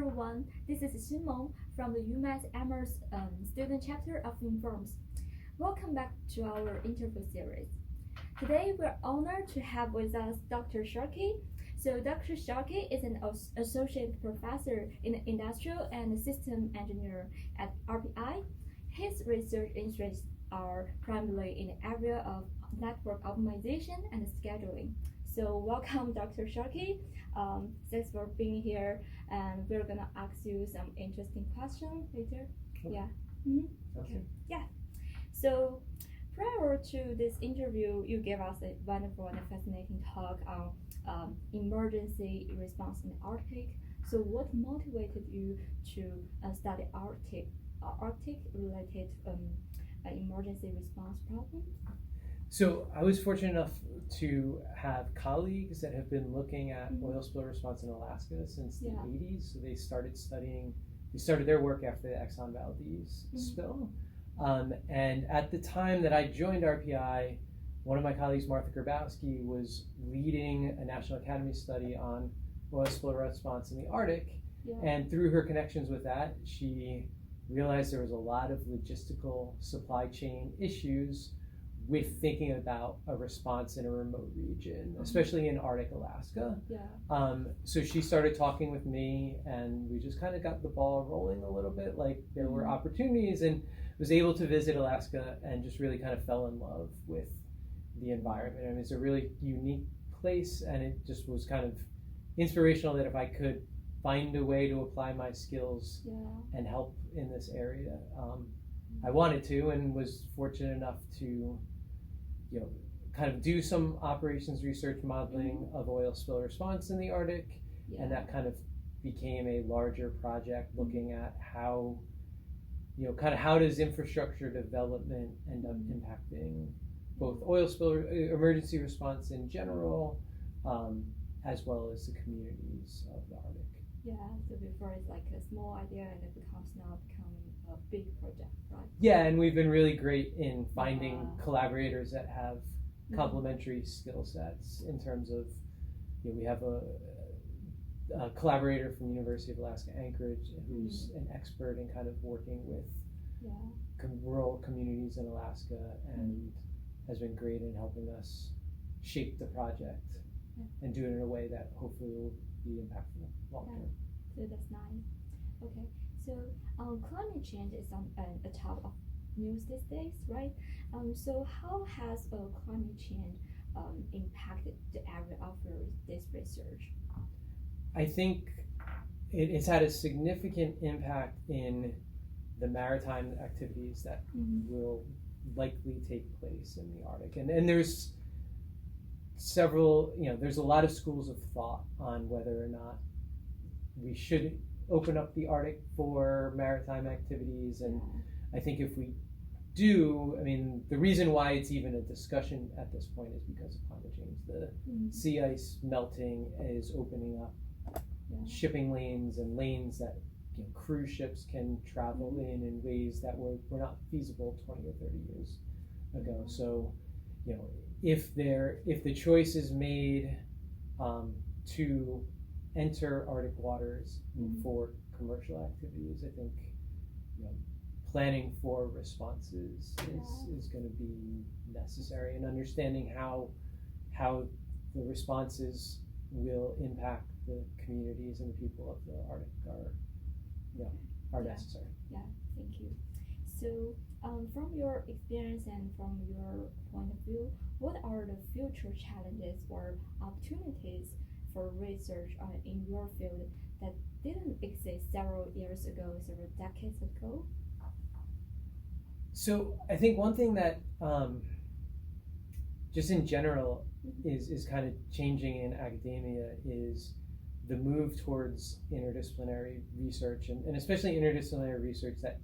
everyone, this is Simon from the UMass Amherst student chapter of Informs. Welcome back to our interview series. Today we're honored to have with us Dr. Sharkey. So Dr. Sharkey is an associate professor in industrial and system engineer at RPI. His research interests are primarily in the area of network optimization and scheduling. So welcome, Dr. Sharkey. Thanks for being here, and we're gonna ask you some interesting questions later. Okay. Yeah. Okay. Yeah. So prior to this interview, you gave us a wonderful and fascinating talk on emergency response in the Arctic. So what motivated you to study Arctic-related emergency response problem? So I was fortunate enough to have colleagues that have been looking at oil spill response in Alaska since the 80s. So they started their work after the Exxon Valdez spill. And at the time that I joined RPI, one of my colleagues, Martha Grabowski, was leading a National Academy study on oil spill response in the Arctic. Yeah. And through her connections with that, she realized there was a lot of logistical supply chain issues with thinking about a response in a remote region, especially in Arctic Alaska. Yeah. So she started talking with me, and we just kind of got the ball rolling a little bit. Like there were opportunities, and was able to visit Alaska and just really kind of fell in love with the environment. I mean, it's a really unique place, and it just was kind of inspirational that if I could find a way to apply my skills and help in this area, I wanted to, and was fortunate enough to kind of do some operations research modeling of oil spill response in the Arctic, and that kind of became a larger project looking at how, kind of how does infrastructure development end up impacting both oil spill emergency response in general, as well as the communities of the Arctic. Yeah, so before it's like a small idea and it becomes a big project, right? Yeah, and we've been really great in finding collaborators that have complementary skill sets in terms of, we have a collaborator from the University of Alaska Anchorage who's an expert in kind of working with rural communities in Alaska and has been great in helping us shape the project and do it in a way that hopefully will be impactful long term. So that's nice. Okay, so climate change is on a top of news these days, right? So how has climate change impacted the area of this research? I think it's had a significant impact in the maritime activities that will likely take place in the Arctic. And there's several, there's a lot of schools of thought on whether or not we should open up the Arctic for maritime activities. And I think if we do, I mean, the reason why it's even a discussion at this point is because of climate change. The sea ice melting is opening up shipping lanes and lanes that cruise ships can travel in ways that were not feasible 20 or 30 years ago. So, if the choice is made to enter Arctic waters for commercial activities, I think planning for responses is going to be necessary, and understanding how the responses will impact the communities and the people of the Arctic are necessary. Yeah, thank you. So from your experience and from your point of view, what are the future challenges or opportunities for research in your field that didn't exist several years ago, several decades ago? So I think one thing that just in general is kind of changing in academia is the move towards interdisciplinary research, and especially interdisciplinary research that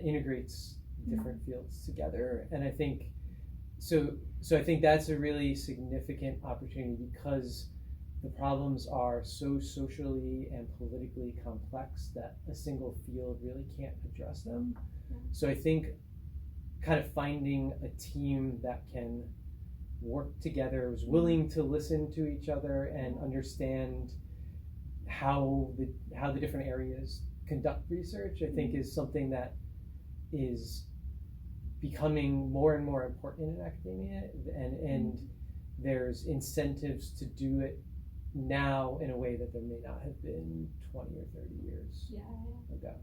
integrates different fields together. And I think so I think that's a really significant opportunity because the problems are so socially and politically complex that a single field really can't address them. So I think kind of finding a team that can work together, is willing to listen to each other and understand how the different areas conduct research, I think, is something that is becoming more and more important in academia, and there's incentives to do it now in a way that there may not have been 20 or 30 years ago.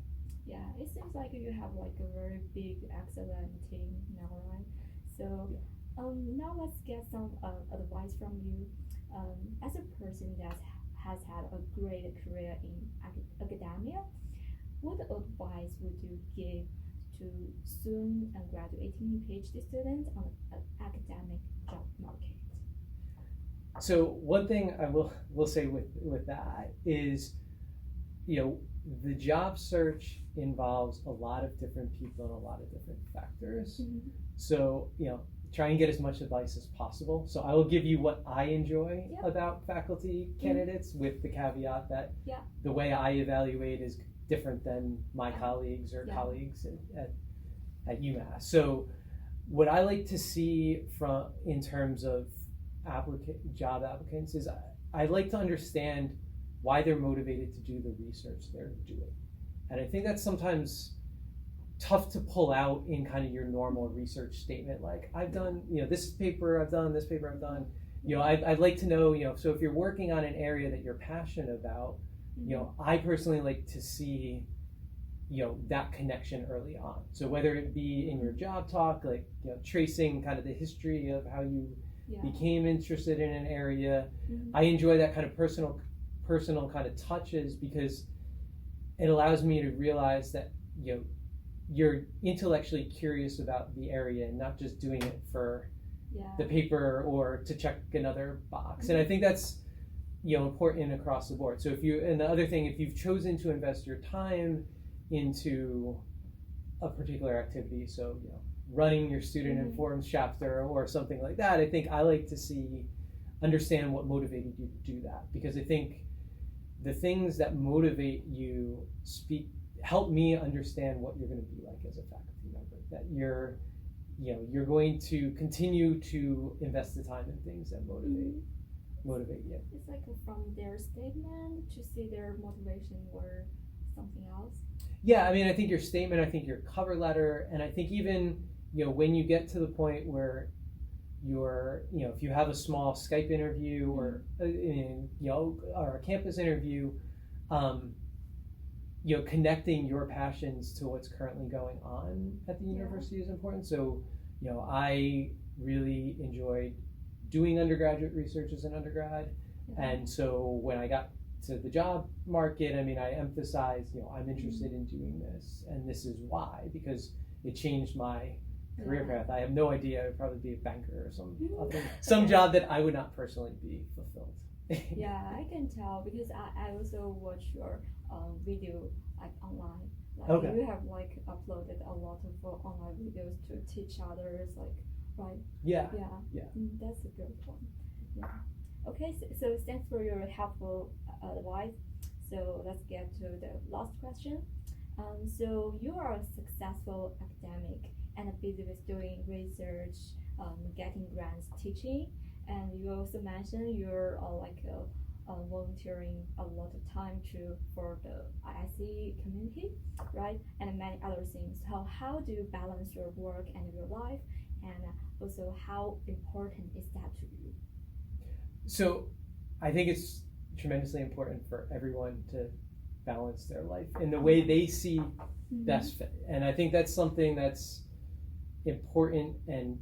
Yeah, it seems like you have like a very big, excellent team now, right? So now let's get some advice from you. As a person that has had a great career in academia, what advice would you give to soon graduating PhD students on an academic job market? So one thing I will say with that is, the job search involves a lot of different people and a lot of different factors. So, try and get as much advice as possible. So I will give you what I enjoy about faculty candidates, with the caveat that the way I evaluate is different than my colleagues or colleagues at UMass. So what I like to see in terms of job applicants is I like to understand why they're motivated to do the research they're doing. And I think that's sometimes tough to pull out in kind of your normal research statement, like I've done this paper I've done, this paper I've done. I'd like to know, so if you're working on an area that you're passionate about, I personally like to see that connection early on. So whether it be in your job talk, like tracing kind of the history of how you became interested in an area. I enjoy that kind of personal kind of touches, because it allows me to realize that you're intellectually curious about the area and not just doing it for the paper or to check another box. And I think that's important across the board. So and the other thing, if you've chosen to invest your time into a particular activity, so running your student informed chapter or something like that, I think I like to understand what motivated you to do that, because I think the things that motivate you help me understand what you're going to be like as a faculty member, that you're going to continue to invest the time in things that motivate you. It's like from their statement to see their motivation or something else. Yeah, I mean, I think your statement, I think your cover letter, and I think even when you get to the point where if you have a small Skype interview or or a campus interview, connecting your passions to what's currently going on at the university is important. So, I really enjoyed doing undergraduate research as an undergrad, and so when I got to the job market, I mean, I emphasized, I'm interested in doing this, and this is why, because it changed my career path. I have no idea. I would probably be a banker or some job that I would not personally be fulfilled. Yeah, I can tell, because I also watch your video like online. Like you have like uploaded a lot of online videos to teach others, like, right? Yeah. That's a good one. Yeah. Okay, so thanks for your helpful advice. So let's get to the last question. So you are a successful academic and busy with doing research, getting grants, teaching, and you also mentioned you're volunteering a lot of time for the ISE community, right? And many other things. So how do you balance your work and your life, and also how important is that to you? So I think it's tremendously important for everyone to balance their life in the way they see best fit. And I think that's something that's important, and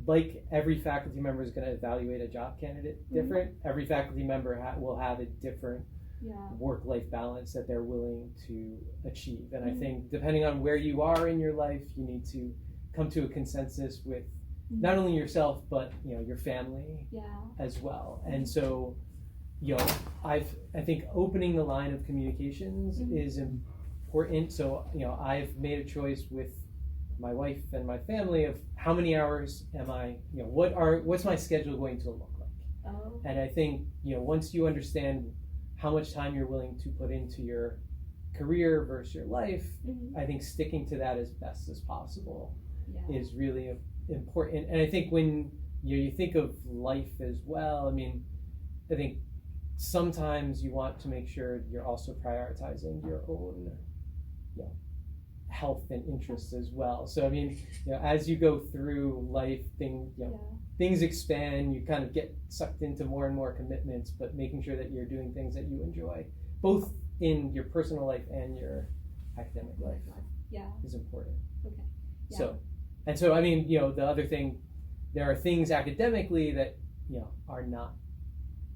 like every faculty member is going to evaluate a job candidate different. Every faculty member will have a different work-life balance that they're willing to achieve. And I think depending on where you are in your life, you need to come to a consensus with not only yourself, but your family as well. And so I think opening the line of communications is important. So I've made a choice with my wife and my family of how many hours am I, what's my schedule going to look like. And I think once you understand how much time you're willing to put into your career versus your life, I think sticking to that as best as possible is really important. And I think when you think of life as well, I mean, I think sometimes you want to make sure you're also prioritizing your own, health and interests as well. So I mean, as you go through life, things expand. You kind of get sucked into more and more commitments, but making sure that you're doing things that you enjoy, both in your personal life and your academic life, is important. Okay. Yeah. So I mean, the other thing, there are things academically that are not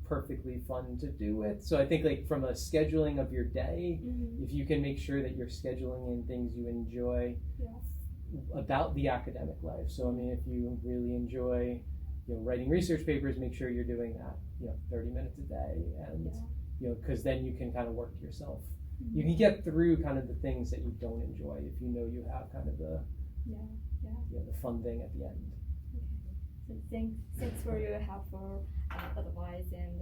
perfectly fun to do with. So I think like from a scheduling of your day, if you can make sure that you're scheduling in things you enjoy about the academic life. So I mean, if you really enjoy writing research papers, make sure you're doing that 30 minutes a day, and because then you can kind of work yourself. You can get through kind of the things that you don't enjoy if you know you have kind of the the fun thing at the end. So thanks for your helpful advice, and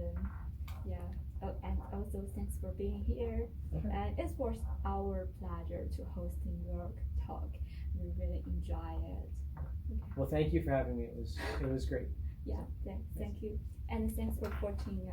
and also thanks for being here. Okay. And it was our pleasure to hosting your talk. We really enjoy it. Okay. Well, thank you for having me. It was great. Yeah, thank you, and thanks for watching.